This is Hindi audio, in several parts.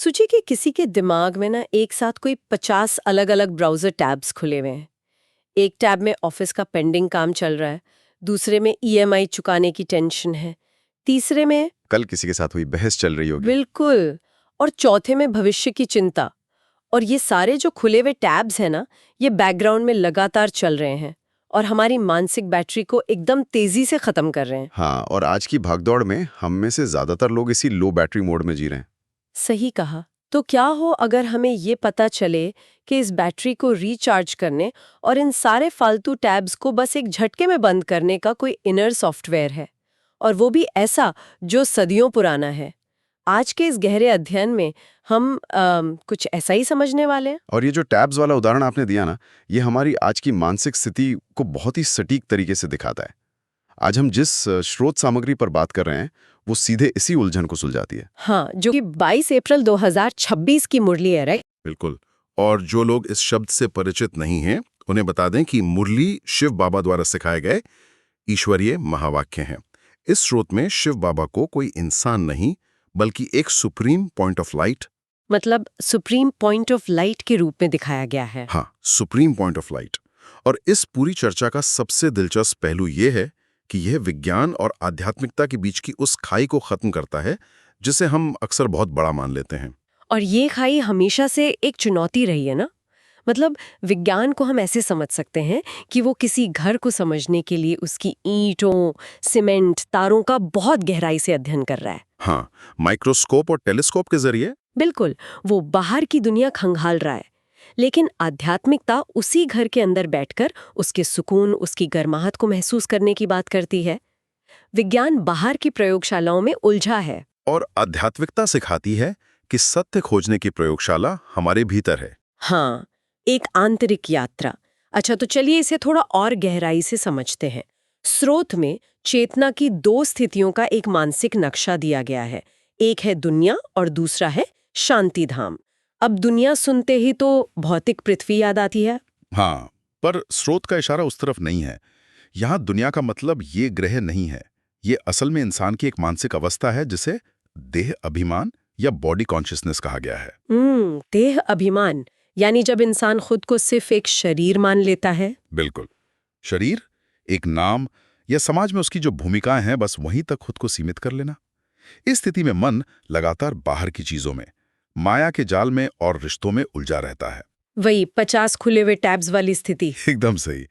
सोचिए कि किसी के दिमाग में ना एक साथ कोई 50 अलग अलग ब्राउजर टैब्स खुले हुए हैं। एक टैब में ऑफिस का पेंडिंग काम चल रहा है, दूसरे में ईएमआई चुकाने की टेंशन है, तीसरे में कल किसी के साथ हुई बहस चल रही होगी। बिल्कुल, और चौथे में भविष्य की चिंता। और ये सारे जो खुले हुए टैब्स हैं ना, ये बैकग्राउंड में लगातार चल रहे हैं और हमारी मानसिक बैटरी को एकदम तेजी से खत्म कर रहे हैं। हाँ, और आज की भागदौड़ में हम में से ज्यादातर लोग इसी लो बैटरी मोड में जी रहे हैं। सही कहा। तो क्या हो अगर हमें ये पता चले कि इस बैटरी को रिचार्ज करने और इन सारे फालतू टैब्स को बस एक झटके में बंद करने का कोई इनर सॉफ्टवेयर है, और वो भी ऐसा जो सदियों पुराना है। आज के इस गहरे अध्ययन में हम कुछ ऐसा ही समझने वाले हैं। और ये जो टैब्स वाला उदाहरण आपने दिया ना, ये हमारी आज की मानसिक स्थिति को बहुत ही सटीक तरीके से दिखाता है। आज हम जिस स्रोत सामग्री पर बात कर रहे हैं, वो सीधे इसी उलझन को सुलझाती है। हाँ, जो कि 22 अप्रैल 2026 की मुरली है, राइट? बिल्कुल। और जो लोग इस शब्द से परिचित नहीं हैं, उन्हें बता दें कि मुरली शिव बाबा द्वारा सिखाए गए ईश्वरीय महावाक्य हैं। इस स्रोत में शिव बाबा को कोई इंसान नहीं, बल्कि एक सुप्रीम पॉइंट ऑफ लाइट, मतलब सुप्रीम पॉइंट ऑफ लाइट के रूप में दिखाया गया है। हाँ, सुप्रीम पॉइंट ऑफ लाइट। और इस पूरी चर्चा का सबसे दिलचस्प पहलू यह है कि यह विज्ञान और आध्यात्मिकता के बीच की उस खाई को खत्म करता है जिसे हम अक्सर बहुत बड़ा मान लेते हैं। और ये खाई हमेशा से एक चुनौती रही है ना। मतलब विज्ञान को हम ऐसे समझ सकते हैं कि वो किसी घर को समझने के लिए उसकी ईंटों, सीमेंट, तारों का बहुत गहराई से अध्ययन कर रहा है। हाँ, माइक्रोस्कोप और टेलीस्कोप के जरिए। बिल्कुल, वो बाहर की दुनिया खंगाल रहा है। लेकिन आध्यात्मिकता उसी घर के अंदर बैठकर उसके सुकून, उसकी गर्माहट को महसूस करने की बात करती है। विज्ञान बाहर की प्रयोगशालाओं में उलझा है और आध्यात्मिकता सिखाती है कि सत्य खोजने की प्रयोगशाला हमारे भीतर है। हाँ, एक आंतरिक यात्रा। अच्छा, तो चलिए इसे थोड़ा और गहराई से समझते हैं। स्रोत में चेतना की दो स्थितियों का एक मानसिक नक्शा दिया गया है। एक है दुनिया और दूसरा है शांति धाम। अब दुनिया सुनते ही तो भौतिक पृथ्वी याद आती है। हाँ, पर स्रोत का इशारा उस तरफ नहीं है। यहाँ दुनिया का मतलब ये ग्रह नहीं है। ये असल में इंसान की एक मानसिक अवस्था है जिसे देह अभिमान या बॉडी कॉन्शियसनेस कहा गया है। देह अभिमान, यानी जब इंसान खुद को सिर्फ एक शरीर मान लेता है। बिल्कुल। शरीर, एक नाम या समाज में उसकी जो भूमिकाएं हैं, बस वहीं तक खुद को सीमित कर लेना। इस स्थिति में मन लगातार बाहर की चीजों में, माया के जाल में और रिश्तों में उलझा रहता है। वही 50 खुले हुए टैब्स वाली स्थिति। एकदम सही।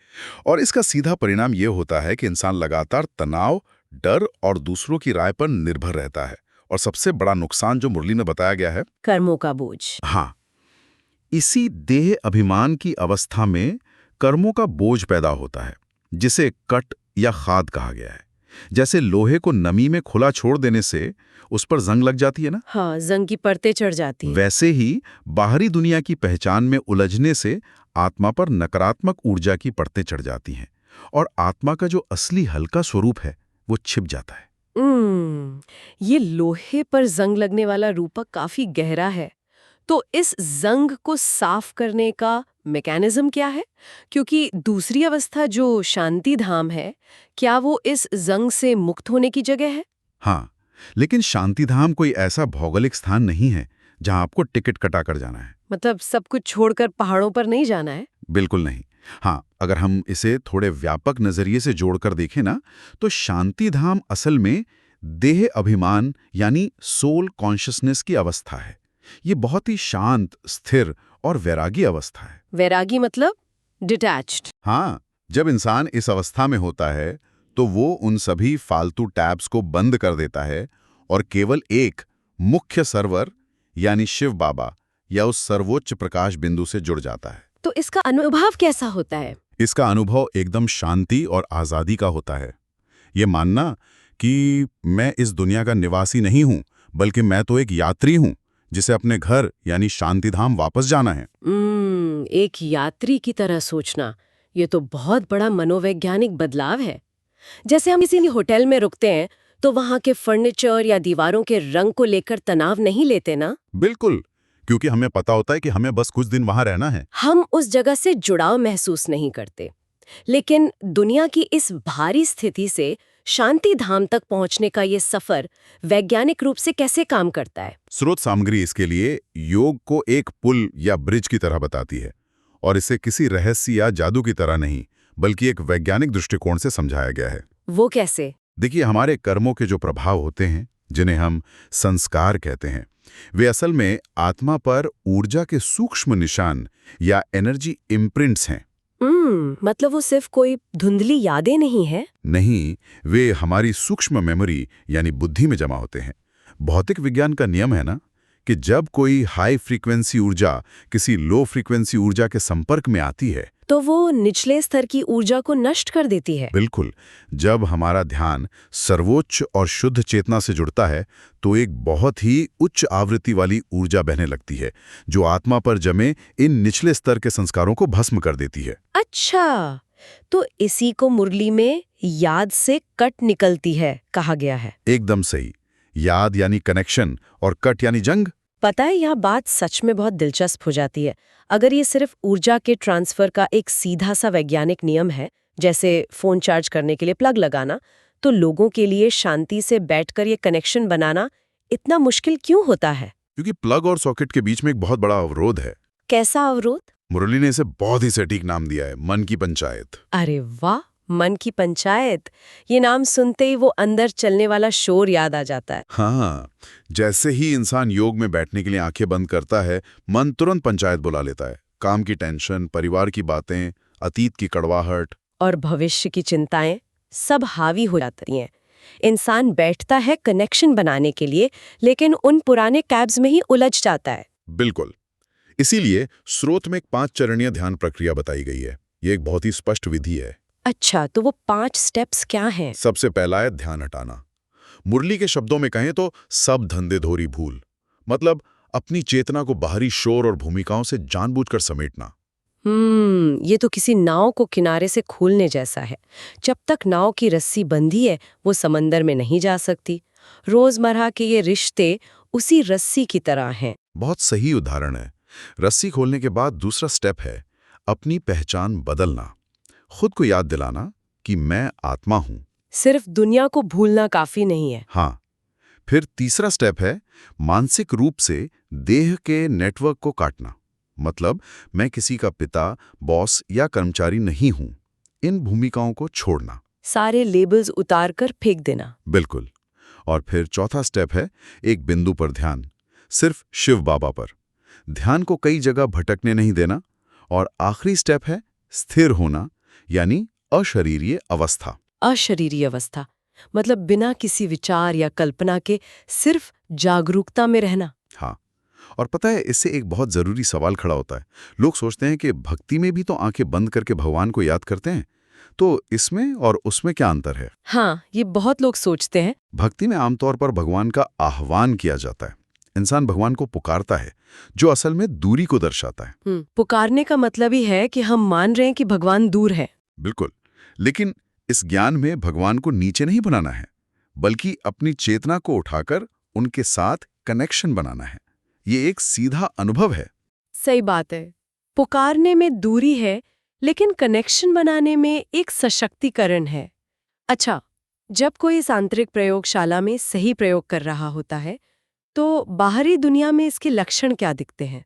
और इसका सीधा परिणाम यह होता है कि इंसान लगातार तनाव, डर और दूसरों की राय पर निर्भर रहता है। और सबसे बड़ा नुकसान जो मुरली में बताया गया है, कर्मों का बोझ। हाँ, इसी देह अभिमान की अवस्था में कर्मों का बोझ पैदा होता है, जिसे कट या खाद कहा गया है। जैसे लोहे को नमी में खुला छोड़ देने से उस पर जंग लग जाती है ना। हाँ, जंग की परतें चढ़ जाती है। वैसे ही बाहरी दुनिया की पहचान में उलझने से आत्मा पर नकारात्मक ऊर्जा की परतें चढ़ जाती हैं और आत्मा का जो असली हल्का स्वरूप है वो छिप जाता है। ये लोहे पर जंग लगने वाला रूपक काफी गहरा है। तो इस जंग को साफ करने का मैकेनिज्म क्या है? क्योंकि दूसरी अवस्था जो शांति धाम है, क्या वो इस जंग से मुक्त होने की जगह है? हाँ, लेकिन शांतिधाम कोई ऐसा भौगोलिक स्थान नहीं है जहां आपको टिकट कटा कर जाना है। मतलब सब कुछ छोड़कर पहाड़ों पर नहीं जाना है? बिल्कुल नहीं। हाँ, अगर हम इसे थोड़े व्यापक नजरिए से जोड़कर देखें ना, तो शांतिधाम असल में देह अभिमान यानी सोल कॉन्शियसनेस की अवस्था है। ये बहुत ही शांत, स्थिर और वैरागी अवस्था है। वैरागी मतलब डिटैच्ड। हाँ, जब इंसान इस अवस्था में होता है तो वो उन सभी फालतू टैब्स को बंद कर देता है और केवल एक मुख्य सर्वर यानी शिव बाबा या उस सर्वोच्च प्रकाश बिंदु से जुड़ जाता है। तो इसका अनुभव कैसा होता है? इसका अनुभव एकदम शांति और आज़ादी का होता है। ये मानना कि मैं इस दुनिया का निवासी नहीं हूँ, बल्कि मैं तो एक यात्री हूँ जिसे अपने घर यानी शांतिधाम वापस जाना है। एक यात्री की तरह सोचना, ये तो बहुत बड़ा मनोवैज्ञानिक बदलाव है। जैसे हम किसी होटल में रुकते हैं तो वहाँ के फर्नीचर या दीवारों के रंग को लेकर तनाव नहीं लेते ना। बिल्कुल, क्योंकि हमें पता होता है कि हमें बस कुछ दिन वहाँ रहना है। हम उस जगह से जुड़ाव महसूस नहीं करते। लेकिन दुनिया की इस भारी स्थिति से शांति धाम तक पहुंचने का ये सफर वैज्ञानिक रूप से कैसे काम करता है? स्रोत सामग्री इसके लिए योग को एक पुल या ब्रिज की तरह बताती है, और इसे किसी रहस्य या जादू की तरह नहीं, बल्कि एक वैज्ञानिक दृष्टिकोण से समझाया गया है। वो कैसे? देखिए, हमारे कर्मों के जो प्रभाव होते हैं, जिन्हें हम संस्कार कहते हैं, वे असल में आत्मा पर ऊर्जा के सूक्ष्म निशान या एनर्जी इम्प्रिंट्स हैं। मतलब वो सिर्फ कोई धुंधली यादें नहीं है? नहीं, वे हमारी सूक्ष्म मेमोरी यानी बुद्धि में जमा होते हैं। भौतिक विज्ञान का नियम है ना कि जब कोई हाई फ्रीक्वेंसी ऊर्जा किसी लो फ्रीक्वेंसी ऊर्जा के संपर्क में आती है तो वो निचले स्तर की ऊर्जा को नष्ट कर देती है। बिल्कुल। जब हमारा ध्यान सर्वोच्च और शुद्ध चेतना से जुड़ता है तो एक बहुत ही उच्च आवृत्ति वाली ऊर्जा बहने लगती है, जो आत्मा पर जमे इन निचले स्तर के संस्कारों को भस्म कर देती है। अच्छा, तो इसी को मुरली में याद से कट निकलती है कहा गया है। एकदम सही। याद यानी कनेक्शन और कट यानी जंग। पता है, यह बात सच में बहुत दिलचस्प हो जाती है। अगर ये सिर्फ ऊर्जा के ट्रांसफर का एक सीधा सा वैज्ञानिक नियम है, जैसे फोन चार्ज करने के लिए प्लग लगाना, तो लोगों के लिए शांति से बैठकर ये कनेक्शन बनाना इतना मुश्किल क्यों होता है? क्योंकि प्लग और सॉकेट के बीच में एक बहुत बड़ा अवरोध है। कैसा अवरोध? मुरली ने इसे बहुत ही सटीक नाम दिया है, मन की पंचायत। अरे वाह, मन की पंचायत। ये नाम सुनते ही वो अंदर चलने वाला शोर याद आ जाता है। हाँ, जैसे ही इंसान योग में बैठने के लिए आंखें बंद करता है, मन तुरंत पंचायत बुला लेता है। काम की टेंशन, परिवार की बातें, अतीत की कड़वाहट और भविष्य की चिंताएं सब हावी हो जाती हैं। इंसान बैठता है कनेक्शन बनाने के लिए, लेकिन उन पुराने कैब्स में ही उलझ जाता है। बिल्कुल। इसीलिए स्रोत में एक 5 चरणीय ध्यान प्रक्रिया बताई गई है। ये एक बहुत ही स्पष्ट विधि है। अच्छा, तो वो 5 स्टेप्स क्या हैं? सबसे पहला है ध्यान हटाना। मुरली के शब्दों में कहें तो सब धंधे धोरी भूल, मतलब अपनी चेतना को बाहरी शोर और भूमिकाओं से जानबूझकर समेटना। ये तो किसी नाव को किनारे से खोलने जैसा है। जब तक नाव की रस्सी बंधी है, वो समंदर में नहीं जा सकती। रोजमर्रा के ये रिश्ते उसी रस्सी की तरह हैं। बहुत सही उदाहरण है। रस्सी खोलने के बाद दूसरा स्टेप है अपनी पहचान बदलना, खुद को याद दिलाना कि मैं आत्मा हूं। सिर्फ दुनिया को भूलना काफी नहीं है। हाँ, फिर तीसरा स्टेप है मानसिक रूप से देह के नेटवर्क को काटना, मतलब मैं किसी का पिता, बॉस या कर्मचारी नहीं हूं। इन भूमिकाओं को छोड़ना, सारे लेबल्स उतारकर फेंक देना। बिल्कुल। और फिर चौथा स्टेप है एक बिंदु पर ध्यान, सिर्फ शिव बाबा पर। ध्यान को कई जगह भटकने नहीं देना। और आखिरी स्टेप है स्थिर होना, यानी अशरीरीय अवस्था। अशरीरीय अवस्था मतलब बिना किसी विचार या कल्पना के सिर्फ जागरूकता में रहना। हाँ, और पता है, इससे एक बहुत जरूरी सवाल खड़ा होता है। लोग सोचते हैं कि भक्ति में भी तो आंखें बंद करके भगवान को याद करते हैं, तो इसमें और उसमें क्या अंतर है? हाँ, ये बहुत लोग सोचते हैं। भक्ति में आमतौर पर भगवान का आह्वान किया जाता है। इंसान भगवान को पुकारता है, जो असल में दूरी को दर्शाता है। पुकारने का मतलब ही है कि हम मान रहे हैं कि भगवान दूर है। बिल्कुल। लेकिन इस ज्ञान में भगवान को नीचे नहीं बनाना है, बल्कि अपनी चेतना को उठाकर उनके साथ कनेक्शन बनाना है। ये एक सीधा अनुभव है। सही बात है। पुकारने में दूरी है, लेकिन कनेक्शन बनाने में एक सशक्तिकरण है। अच्छा, जब कोई इस आंतरिक प्रयोगशाला में सही प्रयोग कर रहा होता है, तो बाहरी दुनिया में इसके लक्षण क्या दिखते हैं?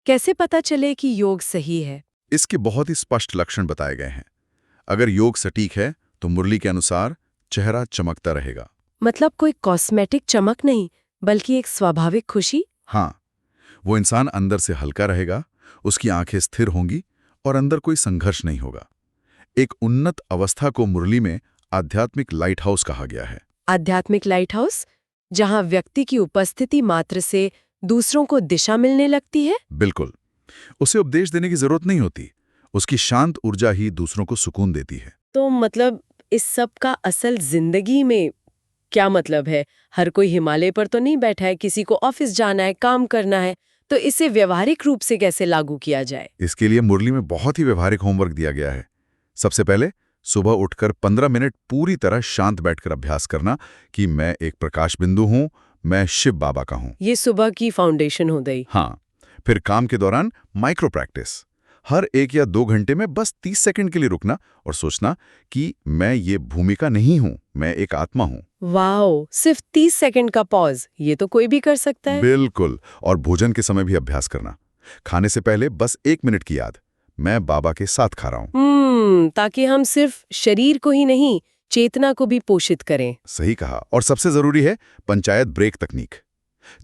कैसे पता चले कि योग सही है? इसके बहुत ही स्पष्ट लक्षण बताए गए हैं। अगर योग सटीक है तो मुरली के अनुसार चेहरा चमकता रहेगा। मतलब कोई कॉस्मेटिक चमक नहीं, बल्कि एक स्वाभाविक खुशी। हाँ, वो इंसान अंदर से हल्का रहेगा, उसकी आंखें स्थिर होंगी और अंदर कोई संघर्ष नहीं होगा। एक उन्नत अवस्था को मुरली में आध्यात्मिक लाइट हाउस कहा गया है। आध्यात्मिक लाइट हाउस, जहां व्यक्ति की उपस्थिति मात्र से दूसरों को दिशा मिलने लगती है। बिल्कुल। उसे उपदेश देने की जरूरत नहीं होती, उसकी शांत ऊर्जा ही दूसरों को सुकून देती है। तो मतलब इस सब का असल जिंदगी में क्या मतलब है? हर कोई हिमालय पर तो नहीं बैठा है, किसी को ऑफिस जाना है, काम करना है, तो इसे व्यवहारिक रूप से कैसे लागू किया जाए? इसके लिए मुरली में बहुत ही व्यवहारिक होमवर्क दिया गया है। सबसे पहले सुबह उठकर 15 मिनट पूरी तरह शांत बैठकर अभ्यास करना कि मैं एक प्रकाश बिंदु हूं, मैं शिव बाबा का हूं। ये सुबह की फाउंडेशन हो गई। हाँ, फिर काम के दौरान माइक्रो प्रैक्टिस, हर 1 या 2 घंटे में बस 30 सेकंड के लिए रुकना और सोचना कि मैं ये भूमिका नहीं हूं, मैं एक आत्मा हूं। वाओ, सिर्फ 30 सेकंड का पॉज, ये तो कोई भी कर सकता है। बिल्कुल। और भोजन के समय भी अभ्यास करना। खाने से पहले बस 1 मिनट की याद, मैं बाबा के साथ खा रहा हूं। ताकि हम सिर्फ शरीर को ही नहीं, चेतना को भी पोषित करें। सही कहा। और सबसे जरूरी है पंचायत ब्रेक तकनीक।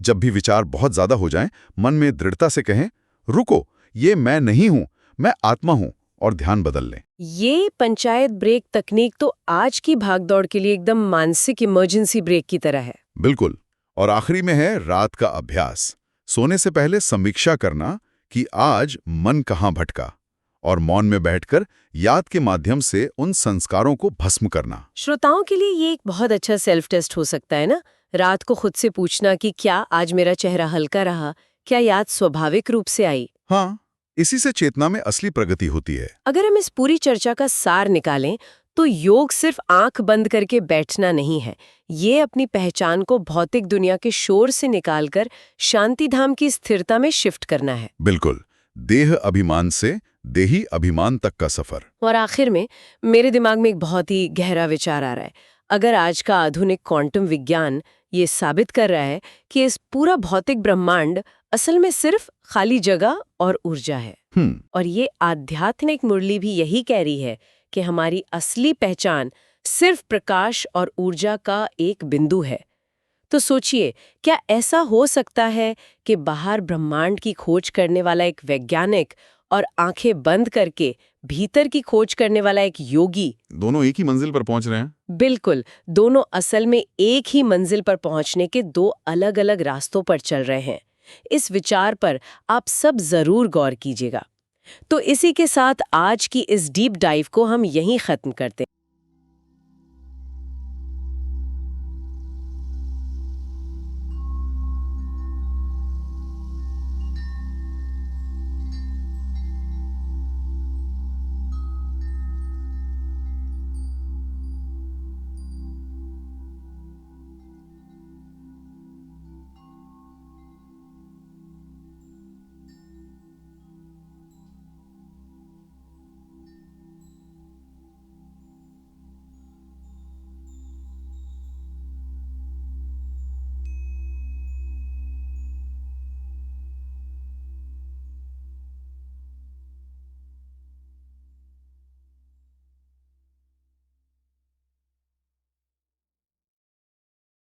जब भी विचार बहुत ज्यादा हो जाएं, मन में दृढ़ता से कहें, रुको, ये मैं नहीं हूं, मैं आत्मा हूं, और ध्यान बदल लें। ये पंचायत ब्रेक तकनीक तो आज की भागदौड़ के लिए एकदम मानसिक इमरजेंसी ब्रेक की तरह है। बिल्कुल। और आखिरी में है रात का अभ्यास। सोने से पहले समीक्षा करना कि आज मन कहाँ भटका, और मौन में बैठकर याद के माध्यम से उन संस्कारों को भस्म करना। श्रोताओं के लिए ये एक बहुत अच्छा सेल्फ टेस्ट हो सकता है ना, रात को खुद से पूछना कि क्या आज मेरा चेहरा हल्का रहा, क्या याद स्वाभाविक रूप से आई। हाँ, इसी से चेतना में असली प्रगति होती है। अगर हम इस पूरी चर्चा का सार निकालें तो योग सिर्फ आंख बंद करके बैठना नहीं है, ये अपनी पहचान को भौतिक दुनिया के शोर से निकालकर शांति धाम की स्थिरता में शिफ्ट करना है। बिल्कुल। देह अभिमान से देही अभिमान तक का सफर। और आखिर में मेरे दिमाग में एक बहुत ही गहरा विचार आ रहा है। अगर आज का आधुनिक क्वांटम विज्ञान ये साबित कर रहा है कि इस पूरा भौतिक ब्रह्मांड असल में सिर्फ खाली जगह और ऊर्जा है, और ये आध्यात्मिक मुरली भी यही कह रही है कि हमारी असली पहचान सिर्फ प्रकाश और ऊर्जा का एक बिंदु है, तो सोचिए, क्या ऐसा हो सकता है कि बाहर ब्रह्मांड की खोज करने वाला एक वैज्ञानिक और आंखें बंद करके भीतर की खोज करने वाला एक योगी, दोनों एक ही मंजिल पर पहुंच रहे हैं? बिल्कुल, दोनों असल में एक ही मंजिल पर पहुंचने के दो अलग-अलग रास्तों पर चल रहे हैं। इस विचार पर आप सब जरूर गौर कीजिएगा। तो इसी के साथ आज की इस डीप डाइव को हम यहीं खत्म करते हैं।